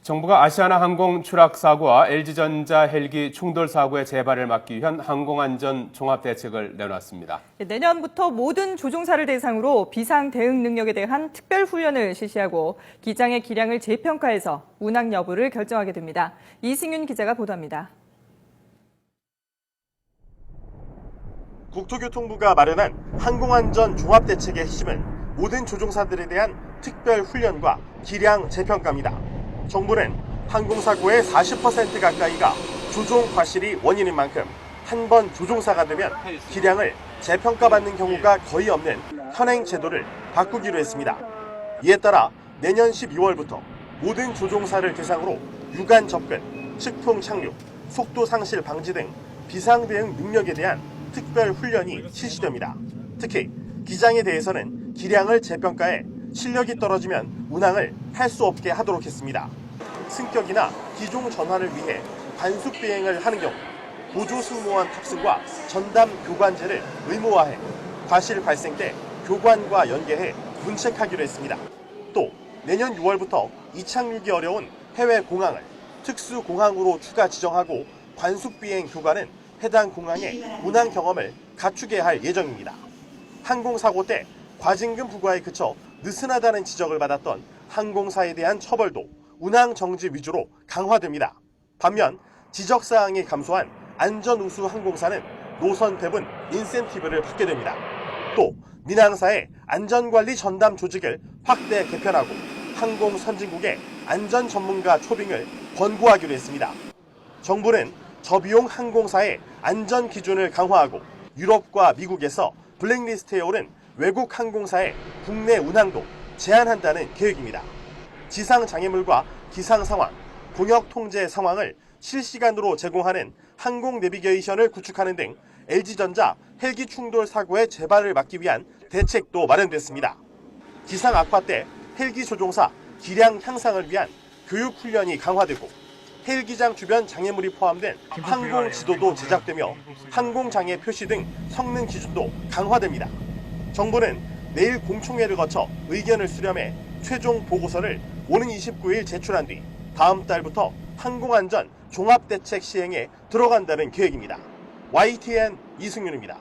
정부가 아시아나항공 추락 사고와 LG전자 헬기 충돌 사고의 재발을 막기 위한 항공안전 종합대책을 내놨습니다. 내년부터 모든 조종사를 대상으로 비상 대응 능력에 대한 특별 훈련을 실시하고 기장의 기량을 재평가해서 운항 여부를 결정하게 됩니다. 이승윤 기자가 보도합니다. 국토교통부가 마련한 항공안전 종합대책의 핵심은 모든 조종사들에 대한 특별 훈련과 기량 재평가입니다. 정부는 항공사고의 40% 가까이가 조종 과실이 원인인 만큼 한 번 조종사가 되면 기량을 재평가받는 경우가 거의 없는 현행 제도를 바꾸기로 했습니다. 이에 따라 내년 12월부터 모든 조종사를 대상으로 유관 접근, 측풍 착륙, 속도 상실 방지 등 비상 대응 능력에 대한 특별 훈련이 실시됩니다. 특히 기장에 대해서는 기량을 재평가해 실력이 떨어지면 운항을 할 수 없게 하도록 했습니다. 승격이나 기종 전환을 위해 관숙 비행을 하는 경우 보조 승무원 탑승과 전담 교관제를 의무화해 과실 발생 때 교관과 연계해 문책하기로 했습니다. 또 내년 6월부터 이착륙이 어려운 해외 공항을 특수 공항으로 추가 지정하고 관숙 비행 교관은 해당 공항의 운항 경험을 갖추게 할 예정입니다. 항공사고 때 과징금 부과에 그쳐 느슨하다는 지적을 받았던 항공사에 대한 처벌도 운항 정지 위주로 강화됩니다. 반면 지적사항이 감소한 안전우수 항공사는 노선 배분 인센티브를 받게 됩니다. 또 민항사의 안전관리 전담 조직을 확대 개편하고 항공 선진국의 안전 전문가 초빙을 권고하기로 했습니다. 정부는 저비용 항공사의 안전 기준을 강화하고 유럽과 미국에서 블랙리스트에 오른 외국 항공사의 국내 운항도 제한한다는 계획입니다. 지상 장애물과 기상 상황, 공역 통제 상황을 실시간으로 제공하는 항공 내비게이션을 구축하는 등 LG전자 헬기 충돌 사고의 재발을 막기 위한 대책도 마련됐습니다. 기상 악화 때 헬기 조종사 기량 향상을 위한 교육 훈련이 강화되고 헬기장 주변 장애물이 포함된 항공 지도도 제작되며 항공 장애 표시 등 성능 기준도 강화됩니다. 정부는 내일 공청회를 거쳐 의견을 수렴해 최종 보고서를 오는 29일 제출한 뒤 다음 달부터 항공안전 종합대책 시행에 들어간다는 계획입니다. YTN 이승윤입니다.